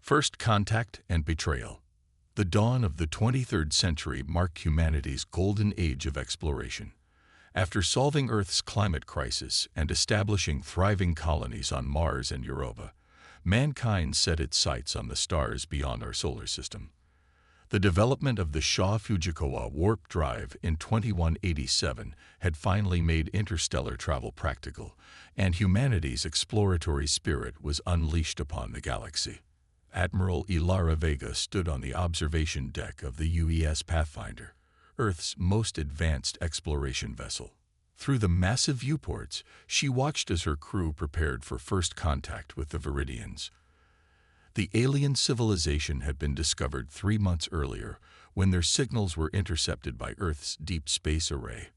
First contact and betrayal. The dawn of the 23rd century marked humanity's golden age of exploration. After solving Earth's climate crisis and establishing thriving colonies on Mars and Europa, mankind set its sights on the stars beyond our solar system. The development of the Shaw-Fujikawa warp drive in 2187 had finally made interstellar travel practical, and humanity's exploratory spirit was unleashed upon the galaxy. Admiral Ilara Vega stood on the observation deck of the UES Pathfinder, Earth's most advanced exploration vessel. Through the massive viewports, she watched as her crew prepared for first contact with the Viridians. The alien civilization had been discovered 3 months earlier when their signals were intercepted by Earth's deep space array.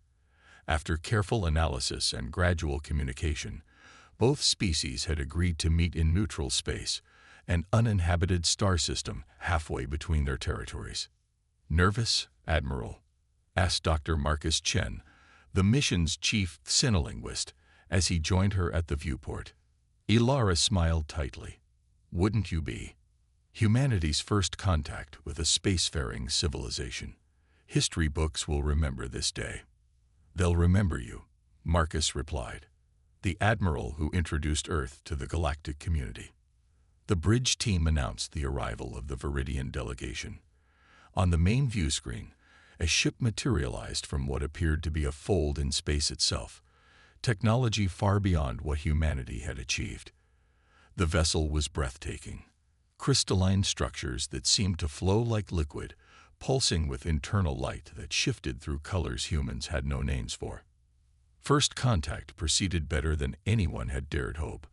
After careful analysis and gradual communication, both species had agreed to meet in neutral space, an uninhabited star system halfway between their territories. "Nervous, Admiral?" asked Dr. Marcus Chen, the mission's chief sinolinguist, as he joined her at the viewport. Ilara smiled tightly. "Wouldn't you be? Humanity's first contact with a spacefaring civilization. History books will remember this day." "They'll remember you," Marcus replied, the admiral who introduced Earth to the galactic community. The bridge team announced the arrival of the Viridian delegation. On the main view screen, a ship materialized from what appeared to be a fold in space itself, technology far beyond what humanity had achieved. The vessel was breathtaking. Crystalline structures that seemed to flow like liquid, pulsing with internal light that shifted through colors humans had no names for. First contact proceeded better than anyone had dared hope.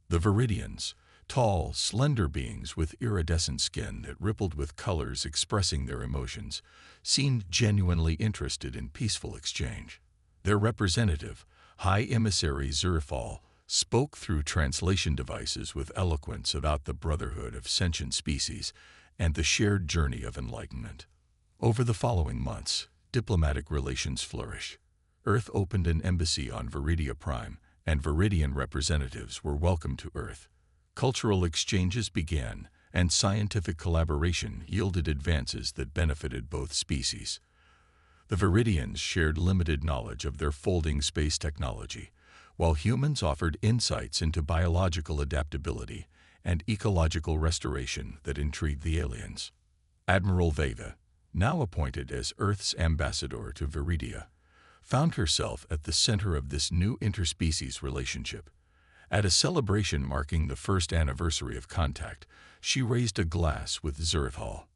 The Viridians, tall, slender beings with iridescent skin that rippled with colors expressing their emotions, seemed genuinely interested in peaceful exchange. Their representative, High Emissary Zerfall, spoke through translation devices with eloquence about the brotherhood of sentient species and the shared journey of enlightenment. Over the following months, diplomatic relations flourished. Earth opened an embassy on Viridia Prime, and Viridian representatives were welcomed to Earth. Cultural exchanges began, and scientific collaboration yielded advances that benefited both species. The Viridians shared limited knowledge of their folding space technology, while humans offered insights into biological adaptability and ecological restoration that intrigued the aliens. Admiral Vega, now appointed as Earth's ambassador to Viridia, found herself at the center of this new interspecies relationship. At a celebration marking the first anniversary of contact, she raised a glass with Zerthal.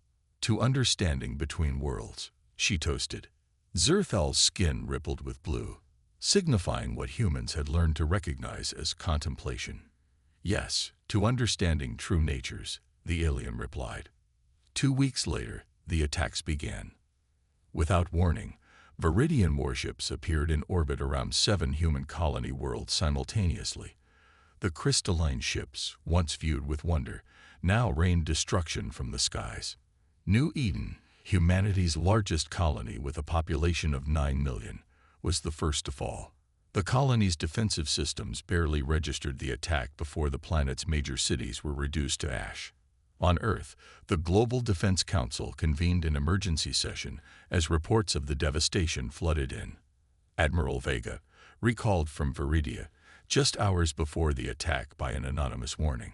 "To understanding between worlds," she toasted. Zerthal's skin rippled with blue, signifying what humans had learned to recognize as contemplation. "Yes, to understanding true natures," the alien replied. 2 weeks later, the attacks began. Without warning, Viridian warships appeared in orbit around 7 human colony worlds simultaneously. The crystalline ships, once viewed with wonder, now rained destruction from the skies. New Eden, humanity's largest colony with a population of 9 million, was the first to fall. The colony's defensive systems barely registered the attack before the planet's major cities were reduced to ash. On Earth, the Global Defense Council convened an emergency session as reports of the devastation flooded in. Admiral Vega, recalled from Viridia just hours before the attack by an anonymous warning,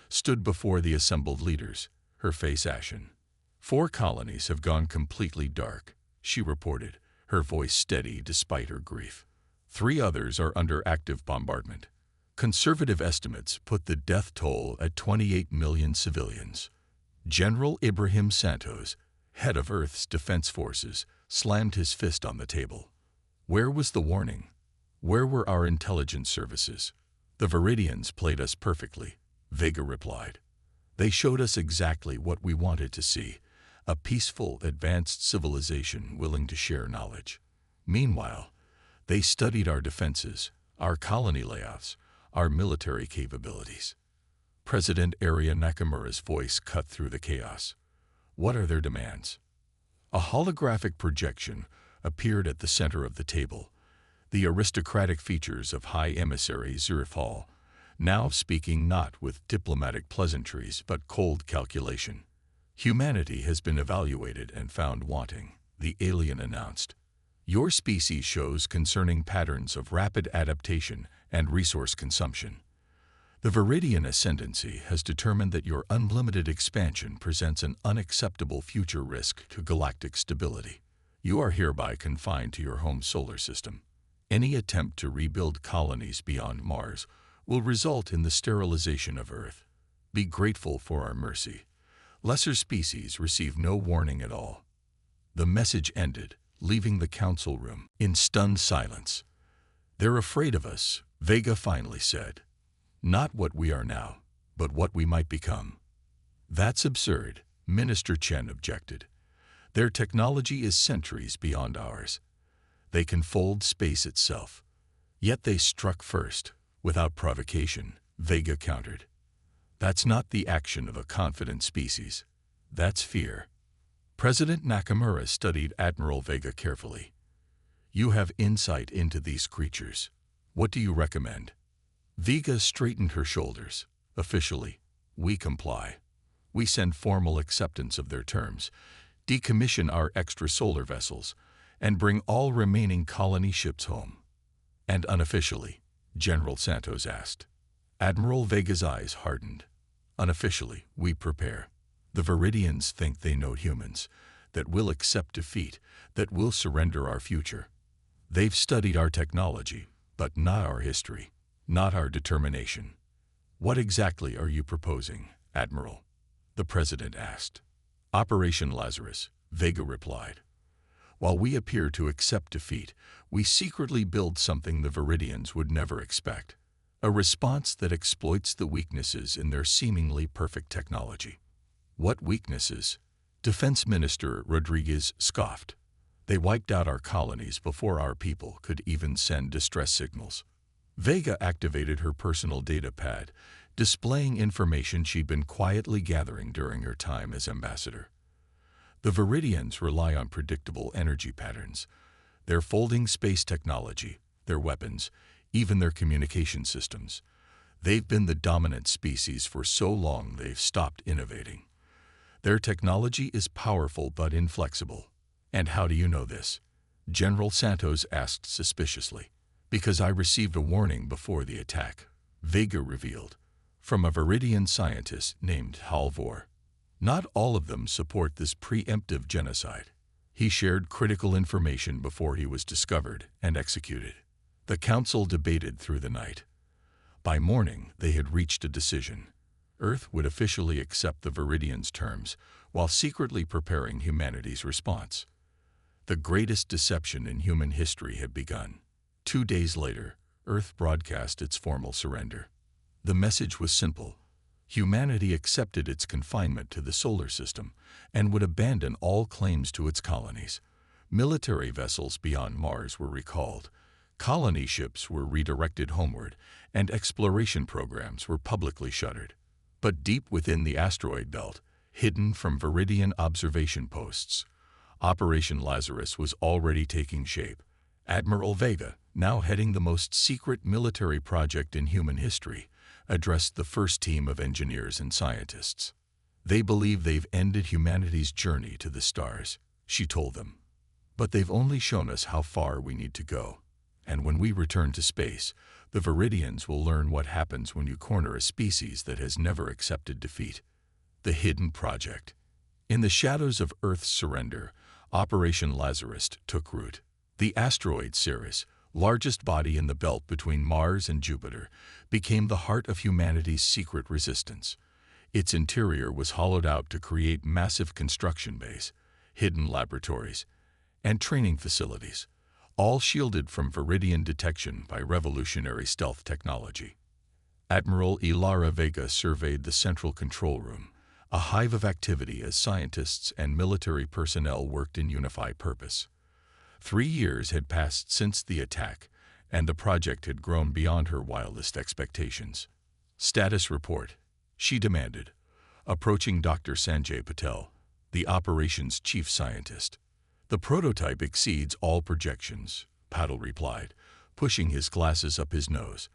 stood before the assembled leaders, her face ashen. "4 colonies have gone completely dark," she reported, her voice steady despite her grief. 3 others are under active bombardment. Conservative estimates put the death toll at 28 million civilians. General Ibrahim Santos, head of Earth's defense forces, slammed his fist on the table. "Where was the warning? Where were our intelligence services?" "The Viridians played us perfectly," Vega replied. "They showed us exactly what we wanted to see, a peaceful, advanced civilization willing to share knowledge. Meanwhile, they studied our defenses, our colony layouts, our military capabilities." President Arya Nakamura's voice cut through the chaos. "What are their demands?" A holographic projection appeared at the center of the table, the aristocratic features of High Emissary Zerthal, now speaking not with diplomatic pleasantries but cold calculation. "Humanity has been evaluated and found wanting," the alien announced. "Your species shows concerning patterns of rapid adaptation and resource consumption. The Viridian ascendancy has determined that your unlimited expansion presents an unacceptable future risk to galactic stability. You are hereby confined to your home solar system. Any attempt to rebuild colonies beyond Mars will result in the sterilization of Earth. Be grateful for our mercy. Lesser species receive no warning at all." The message ended, leaving the council room in stunned silence. "They're afraid of us," Vega finally said. "Not what we are now, but what we might become." "That's absurd," Minister Chen objected. "Their technology is centuries beyond ours. They can fold space itself. Yet they struck first, without provocation," Vega countered. "That's not the action of a confident species. That's fear." President Nakamura studied Admiral Vega carefully. "You have insight into these creatures. What do you recommend?" Vega straightened her shoulders. "Officially, we comply. We send formal acceptance of their terms, decommission our extrasolar vessels, and bring all remaining colony ships home." "And unofficially?" General Santos asked. Admiral Vega's eyes hardened. "Unofficially, we prepare. The Viridians think they know humans, that we'll accept defeat, that we'll surrender our future. They've studied our technology, but not our history, not our determination." "What exactly are you proposing, Admiral?" the President asked. "Operation Lazarus," Vega replied. "While we appear to accept defeat, we secretly build something the Viridians would never expect. A response that exploits the weaknesses in their seemingly perfect technology." "What weaknesses?" Defense Minister Rodriguez scoffed. "They wiped out our colonies before our people could even send distress signals." Vega activated her personal data pad, displaying information she'd been quietly gathering during her time as ambassador. "The Viridians rely on predictable energy patterns. Their folding space technology, their weapons, even their communication systems. They've been the dominant species for so long they've stopped innovating. Their technology is powerful but inflexible." "And how do you know this?" General Santos asked suspiciously. "Because I received a warning before the attack," Vega revealed, "from a Viridian scientist named Halvor. Not all of them support this preemptive genocide. He shared critical information before he was discovered and executed." The council debated through the night. By morning, they had reached a decision. Earth would officially accept the Viridians' terms, while secretly preparing humanity's response. The greatest deception in human history had begun. 2 days later, Earth broadcast its formal surrender. The message was simple. Humanity accepted its confinement to the solar system and would abandon all claims to its colonies. Military vessels beyond Mars were recalled. Colony ships were redirected homeward, and exploration programs were publicly shuttered. But deep within the asteroid belt, hidden from Viridian observation posts, Operation Lazarus was already taking shape. Admiral Vega, now heading the most secret military project in human history, addressed the first team of engineers and scientists. "They believe they've ended humanity's journey to the stars," she told them. "But they've only shown us how far we need to go. And when we return to space, the Viridians will learn what happens when you corner a species that has never accepted defeat." The hidden project. In the shadows of Earth's surrender, Operation Lazarus took root. The asteroid Ceres, largest body in the belt between Mars and Jupiter, became the heart of humanity's secret resistance. Its interior was hollowed out to create massive construction bays, hidden laboratories, and training facilities, all shielded from Viridian detection by revolutionary stealth technology. Admiral Ilara Vega surveyed the central control room, a hive of activity as scientists and military personnel worked in unified purpose. 3 years had passed since the attack, and the project had grown beyond her wildest expectations. "Status report," she demanded, approaching Dr. Sanjay Patel, the operations chief scientist. "The prototype exceeds all projections," Patel replied, pushing his glasses up his nose.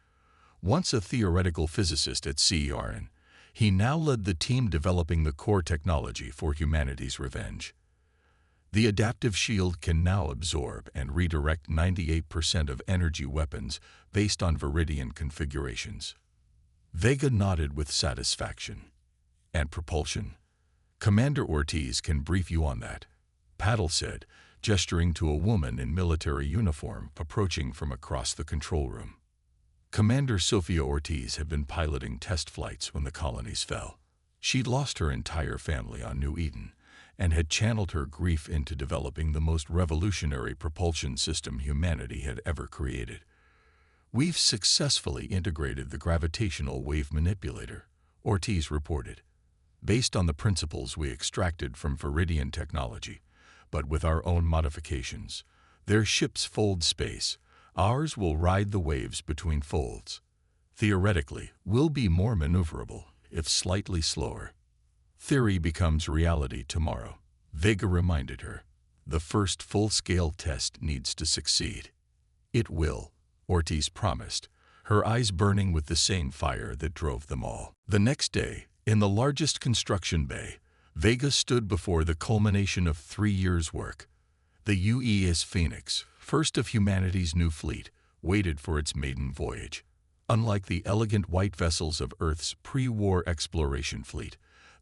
Once a theoretical physicist at CERN, he now led the team developing the core technology for humanity's revenge. The adaptive shield can now absorb and redirect 98% of energy weapons based on Viridian configurations. Vega nodded with satisfaction. And propulsion? Commander Ortiz can brief you on that, Paddle said, gesturing to a woman in military uniform approaching from across the control room. Commander Sofia Ortiz had been piloting test flights when the colonies fell. She'd lost her entire family on New Eden and had channeled her grief into developing the most revolutionary propulsion system humanity had ever created. We've successfully integrated the gravitational wave manipulator, Ortiz reported, based on the principles we extracted from Viridian technology, but with our own modifications. Their ships fold space. Ours will ride the waves between folds. Theoretically, we'll be more maneuverable, if slightly slower. Theory becomes reality tomorrow, Vega reminded her. The first full-scale test needs to succeed. It will, Ortiz promised, her eyes burning with the same fire that drove them all. The next day, in the largest construction bay, Vega stood before the culmination of 3 years' work. The UES Phoenix, first of humanity's new fleet, waited for its maiden voyage. Unlike the elegant white vessels of Earth's pre-war exploration fleet,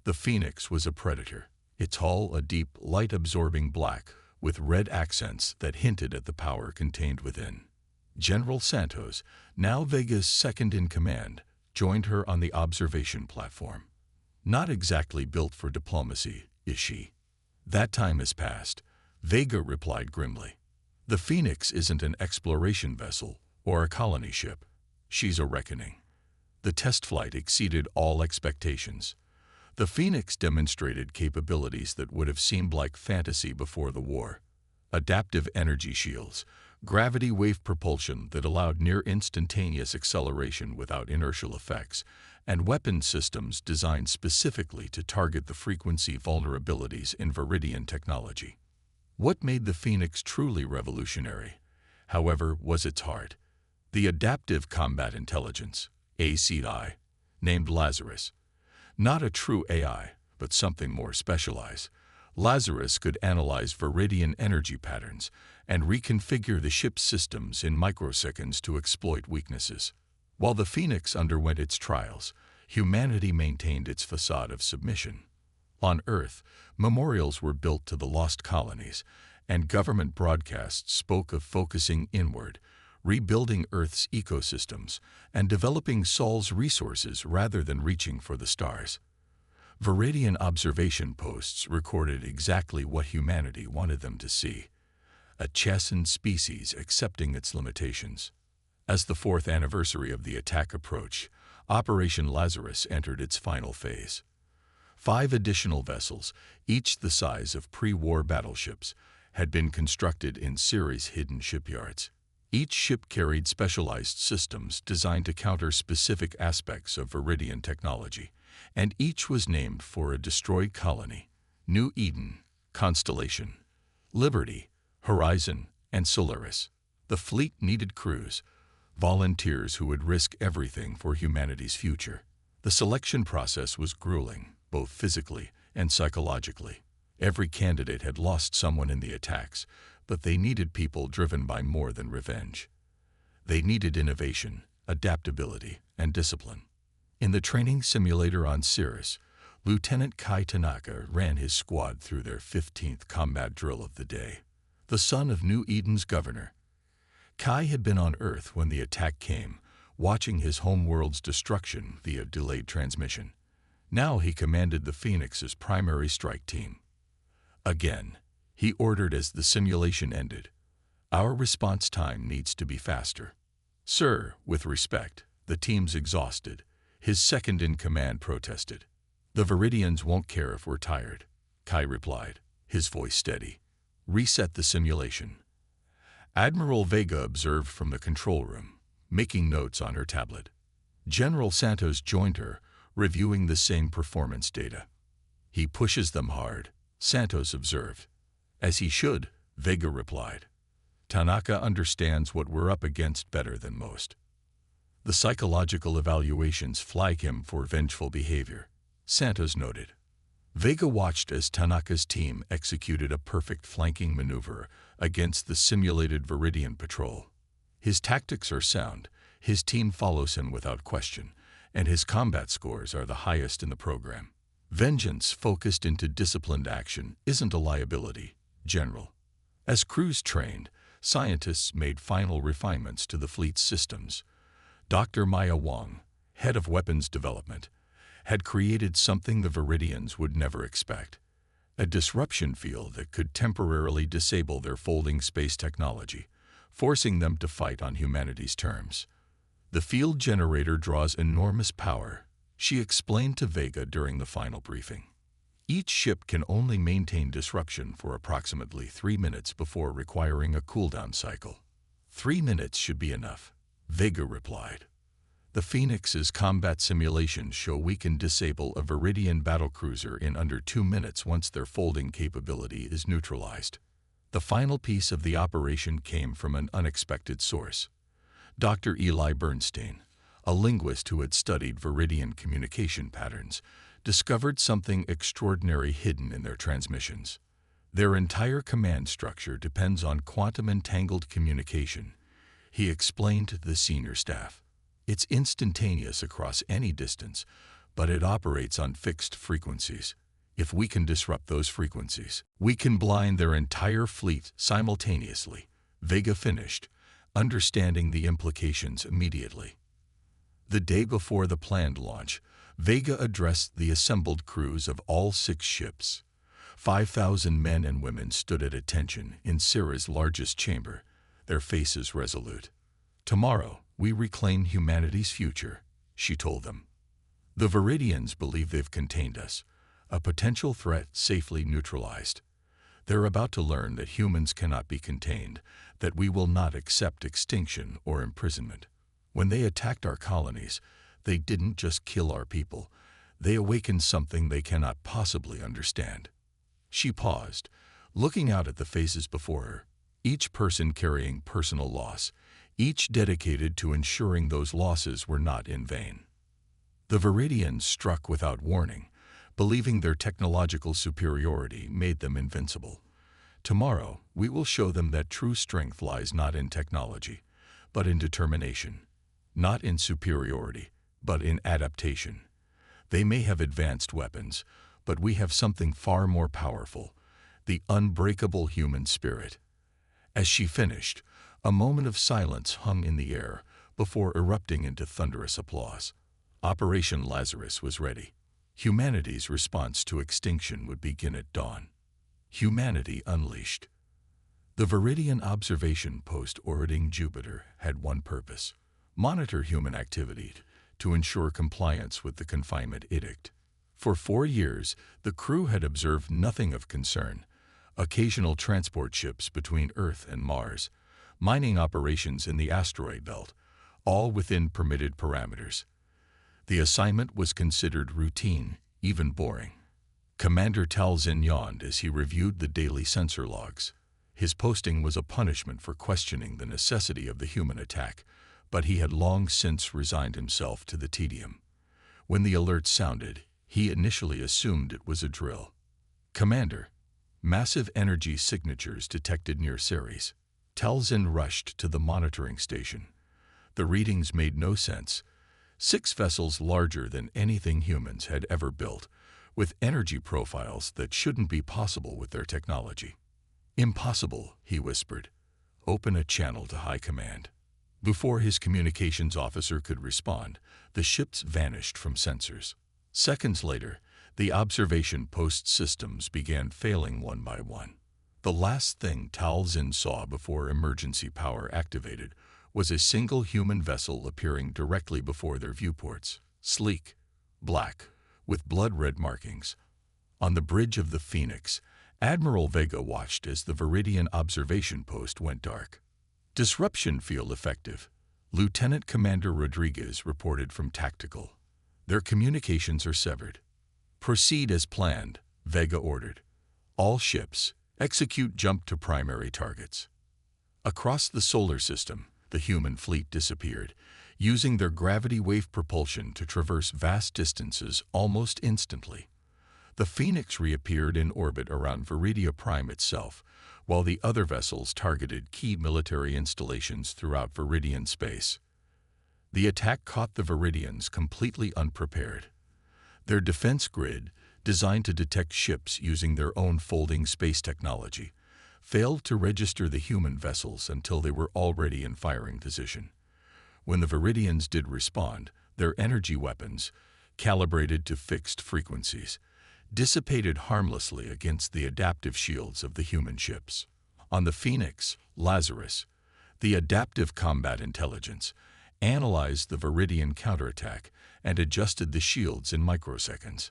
the Phoenix was a predator, its hull a deep, light-absorbing black with red accents that hinted at the power contained within. General Santos, now Vega's second-in-command, joined her on the observation platform. Not exactly built for diplomacy, is she? That time has passed, Vega replied grimly. The Phoenix isn't an exploration vessel or a colony ship. She's a reckoning. The test flight exceeded all expectations. The Phoenix demonstrated capabilities that would have seemed like fantasy before the war. Adaptive energy shields, gravity wave propulsion that allowed near-instantaneous acceleration without inertial effects, and weapon systems designed specifically to target the frequency vulnerabilities in Viridian technology. What made the Phoenix truly revolutionary, however, was its heart. The Adaptive Combat Intelligence, ACI, named Lazarus. Not a true AI, but something more specialized. Lazarus could analyze Viridian energy patterns and reconfigure the ship's systems in microseconds to exploit weaknesses. While the Phoenix underwent its trials, humanity maintained its facade of submission. On Earth, memorials were built to the lost colonies, and government broadcasts spoke of focusing inward, rebuilding Earth's ecosystems, and developing Sol's resources rather than reaching for the stars. Viridian observation posts recorded exactly what humanity wanted them to see: a chastened species accepting its limitations. As the 4th anniversary of the attack approached, Operation Lazarus entered its final phase. 5 additional vessels, each the size of pre-war battleships, had been constructed in series hidden shipyards. Each ship carried specialized systems designed to counter specific aspects of Viridian technology, and each was named for a destroyed colony: New Eden, Constellation, Liberty, Horizon, and Solaris. The fleet needed crews, volunteers who would risk everything for humanity's future. The selection process was grueling, both physically and psychologically. Every candidate had lost someone in the attacks, but they needed people driven by more than revenge. They needed innovation, adaptability, and discipline. In the training simulator on Cirrus, Lieutenant Kai Tanaka ran his squad through their 15th combat drill of the day. The son of New Eden's governor, Kai had been on Earth when the attack came, watching his homeworld's destruction via delayed transmission. Now he commanded the Phoenix's primary strike team. Again, he ordered as the simulation ended, "Our response time needs to be faster." "Sir, with respect, the team's exhausted," his second-in-command protested. "The Viridians won't care if we're tired," Kai replied, his voice steady. "Reset the simulation." Admiral Vega observed from the control room, making notes on her tablet. General Santos joined her, reviewing the same performance data. "He pushes them hard," Santos observed. "As he should," Vega replied. "Tanaka understands what we're up against better than most." The psychological evaluations flag him for vengeful behavior, Santos noted. Vega watched as Tanaka's team executed a perfect flanking maneuver against the simulated Viridian patrol. His tactics are sound, his team follows him without question, and his combat scores are the highest in the program. Vengeance focused into disciplined action isn't a liability, General. As crews trained, scientists made final refinements to the fleet's systems. Dr. Maya Wong, head of weapons development, had created something the Viridians would never expect, a disruption field that could temporarily disable their folding space technology, forcing them to fight on humanity's terms. The field generator draws enormous power, she explained to Vega during the final briefing. Each ship can only maintain disruption for approximately 3 minutes before requiring a cooldown cycle. 3 minutes should be enough, Vega replied. The Phoenix's combat simulations show we can disable a Viridian battlecruiser in under 2 minutes once their folding capability is neutralized. The final piece of the operation came from an unexpected source. Dr. Eli Bernstein, a linguist who had studied Viridian communication patterns, discovered something extraordinary hidden in their transmissions. Their entire command structure depends on quantum-entangled communication, he explained to the senior staff. It's instantaneous across any distance, but it operates on fixed frequencies. If we can disrupt those frequencies, we can blind their entire fleet simultaneously, Vega finished, understanding the implications immediately. The day before the planned launch, Vega addressed the assembled crews of all 6 ships. 5,000 men and women stood at attention in Syrah's largest chamber, their faces resolute. Tomorrow, we reclaim humanity's future, she told them. The Viridians believe they've contained us, a potential threat safely neutralized. They're about to learn that humans cannot be contained, that we will not accept extinction or imprisonment. When they attacked our colonies, they didn't just kill our people, they awakened something they cannot possibly understand. She paused, looking out at the faces before her, each person carrying personal loss, each dedicated to ensuring those losses were not in vain. The Viridians struck without warning, believing their technological superiority made them invincible. Tomorrow, we will show them that true strength lies not in technology, but in determination, not in superiority, but in adaptation. They may have advanced weapons, but we have something far more powerful, the unbreakable human spirit. As she finished, a moment of silence hung in the air before erupting into thunderous applause. Operation Lazarus was ready. Humanity's response to extinction would begin at dawn. Humanity unleashed. The Viridian observation post orbiting Jupiter had one purpose: monitor human activity to ensure compliance with the confinement edict. For 4 years, the crew had observed nothing of concern: occasional transport ships between Earth and Mars, mining operations in the asteroid belt, all within permitted parameters. The assignment was considered routine, even boring. Commander Talzin yawned as he reviewed the daily sensor logs. His posting was a punishment for questioning the necessity of the human attack, but he had long since resigned himself to the tedium. When the alert sounded, he initially assumed it was a drill. Commander, massive energy signatures detected near Ceres. Talzin rushed to the monitoring station. The readings made no sense. 6 vessels larger than anything humans had ever built, with energy profiles that shouldn't be possible with their technology. Impossible, he whispered. Open a channel to High Command. Before his communications officer could respond, the ships vanished from sensors. Seconds later, the observation post systems began failing one by one. The last thing Talzin saw before emergency power activated was a single human vessel appearing directly before their viewports, sleek, black, with blood-red markings. On the bridge of the Phoenix, Admiral Vega watched as the Viridian observation post went dark. Disruption field effective, Lieutenant Commander Rodriguez reported from Tactical. Their communications are severed. Proceed as planned, Vega ordered. All ships, execute jump to primary targets. Across the solar system, the human fleet disappeared, using their gravity wave propulsion to traverse vast distances almost instantly. The Phoenix reappeared in orbit around Viridia Prime itself, while the other vessels targeted key military installations throughout Viridian space. The attack caught the Viridians completely unprepared. Their defense grid, designed to detect ships using their own folding space technology, failed to register the human vessels until they were already in firing position. When the Viridians did respond, their energy weapons, calibrated to fixed frequencies, dissipated harmlessly against the adaptive shields of the human ships. On the Phoenix, Lazarus, the adaptive combat intelligence, analyzed the Viridian counterattack and adjusted the shields in microseconds.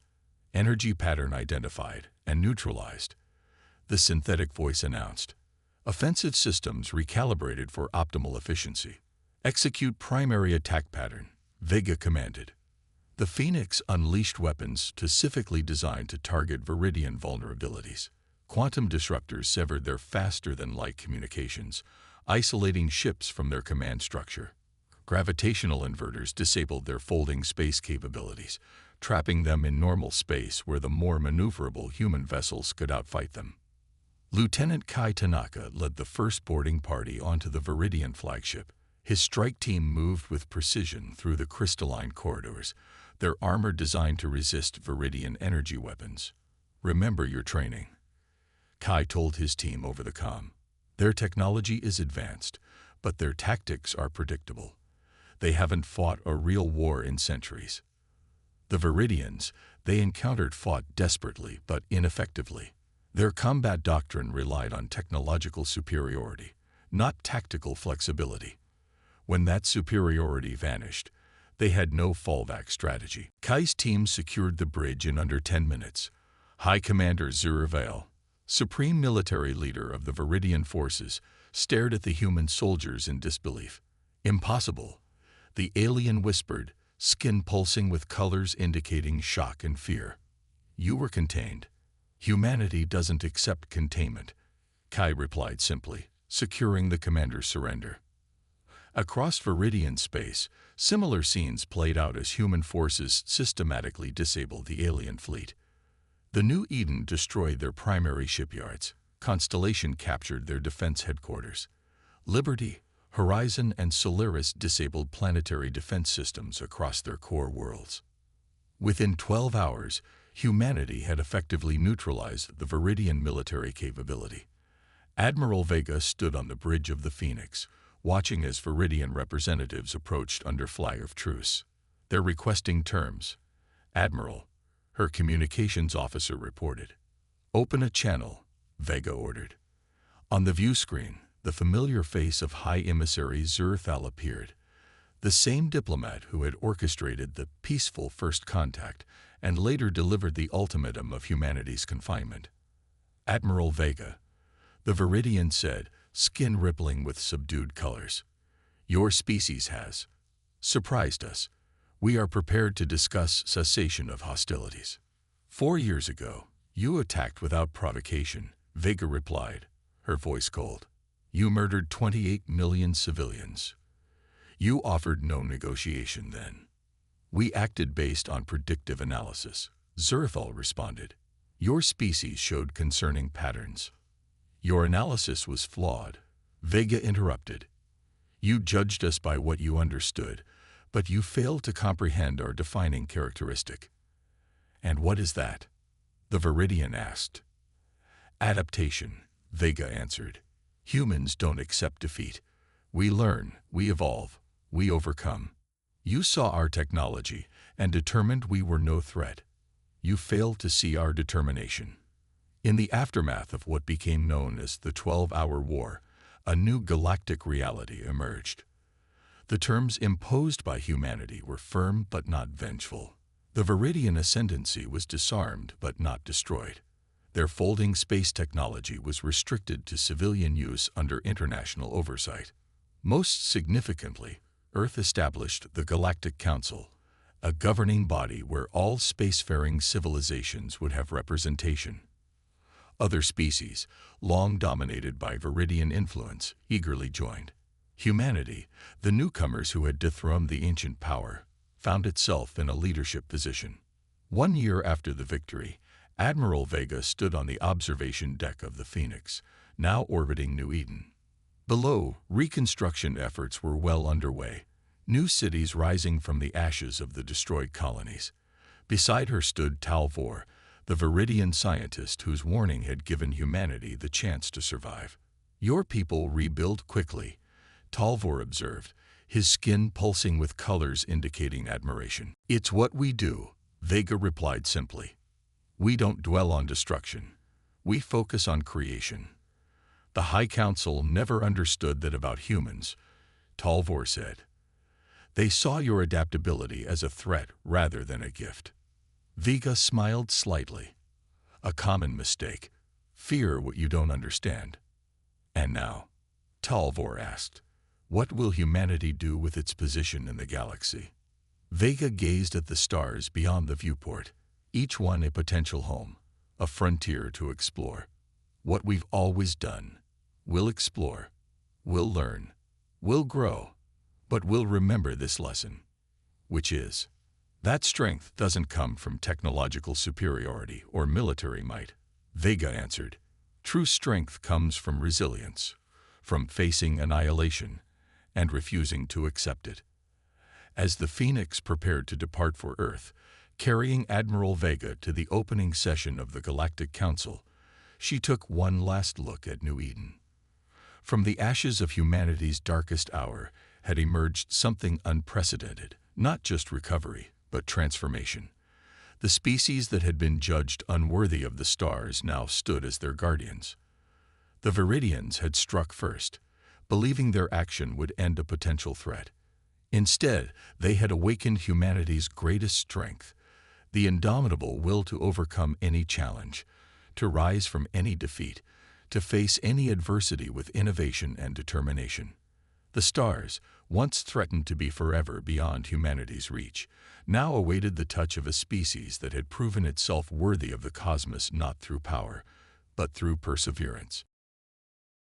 Energy pattern identified and neutralized. The synthetic voice announced. Offensive systems recalibrated for optimal efficiency. Execute primary attack pattern, Vega commanded. The Phoenix unleashed weapons specifically designed to target Viridian vulnerabilities. Quantum disruptors severed their faster-than-light communications, isolating ships from their command structure. Gravitational inverters disabled their folding space capabilities, trapping them in normal space where the more maneuverable human vessels could outfight them. Lieutenant Kai Tanaka led the first boarding party onto the Viridian flagship. His strike team moved with precision through the crystalline corridors, their armor designed to resist Viridian energy weapons. "Remember your training," Kai told his team over the comm. "Their technology is advanced, but their tactics are predictable. They haven't fought a real war in centuries." The Viridians they encountered fought desperately but ineffectively. Their combat doctrine relied on technological superiority, not tactical flexibility. When that superiority vanished, they had no fallback strategy. Kai's team secured the bridge in under 10 minutes. High Commander Zuravel, supreme military leader of the Viridian forces, stared at the human soldiers in disbelief. "Impossible," the alien whispered, skin pulsing with colors indicating shock and fear. "You were contained." "Humanity doesn't accept containment," Kai replied simply, securing the commander's surrender. Across Viridian space, similar scenes played out as human forces systematically disabled the alien fleet. The New Eden destroyed their primary shipyards. Constellation captured their defense headquarters. Liberty, Horizon, and Solaris disabled planetary defense systems across their core worlds. Within 12 hours, humanity had effectively neutralized the Viridian military capability. Admiral Vega stood on the bridge of the Phoenix, watching as Viridian representatives approached under flag of truce. "They're requesting terms." "Admiral," her communications officer reported. "Open a channel," Vega ordered. On the view screen, the familiar face of High Emissary Zurthal appeared, the same diplomat who had orchestrated the peaceful first contact and later delivered the ultimatum of humanity's confinement. "Admiral Vega," the Viridian said, skin rippling with subdued colors. "Your species has surprised us. We are prepared to discuss cessation of hostilities." 4 years ago, you attacked without provocation, Vega replied, her voice cold. "You murdered 28 million civilians. You offered no negotiation then." "We acted based on predictive analysis," Zurthal responded. "Your species showed concerning patterns." "Your analysis was flawed," Vega interrupted. "You judged us by what you understood, but you failed to comprehend our defining characteristic." "And what is that?" the Viridian asked. "Adaptation," Vega answered. "Humans don't accept defeat. We learn, we evolve, we overcome. You saw our technology and determined we were no threat. You failed to see our determination." In the aftermath of what became known as the 12-Hour War, a new galactic reality emerged. The terms imposed by humanity were firm but not vengeful. The Viridian ascendancy was disarmed but not destroyed. Their folding space technology was restricted to civilian use under international oversight. Most significantly, Earth established the Galactic Council, a governing body where all spacefaring civilizations would have representation. Other species, long dominated by Viridian influence, eagerly joined. Humanity, the newcomers who had dethroned the ancient power, found itself in a leadership position. 1 year after the victory, Admiral Vega stood on the observation deck of the Phoenix, now orbiting New Eden. Below, reconstruction efforts were well underway, new cities rising from the ashes of the destroyed colonies. Beside her stood Talvor, the Viridian scientist whose warning had given humanity the chance to survive. "Your people rebuild quickly," Talvor observed, his skin pulsing with colors indicating admiration. "It's what we do," Vega replied simply. "We don't dwell on destruction. We focus on creation." "The High Council never understood that about humans," Talvor said. "They saw your adaptability as a threat rather than a gift." Vega smiled slightly. "A common mistake. Fear what you don't understand." "And now," Talvor asked, "what will humanity do with its position in the galaxy?" Vega gazed at the stars beyond the viewport, each one a potential home, a frontier to explore. "What we've always done. We'll explore. We'll learn. We'll grow. But we'll remember this lesson, which is that strength doesn't come from technological superiority or military might." Vega answered, "True strength comes from resilience, from facing annihilation and refusing to accept it." As the Phoenix prepared to depart for Earth, carrying Admiral Vega to the opening session of the Galactic Council, she took one last look at New Eden. From the ashes of humanity's darkest hour had emerged something unprecedented, not just recovery, but transformation. The species that had been judged unworthy of the stars now stood as their guardians. The Viridians had struck first, believing their action would end a potential threat. Instead, they had awakened humanity's greatest strength, the indomitable will to overcome any challenge, to rise from any defeat, to face any adversity with innovation and determination. The stars, once threatened to be forever beyond humanity's reach, now awaited the touch of a species that had proven itself worthy of the cosmos not through power, but through perseverance.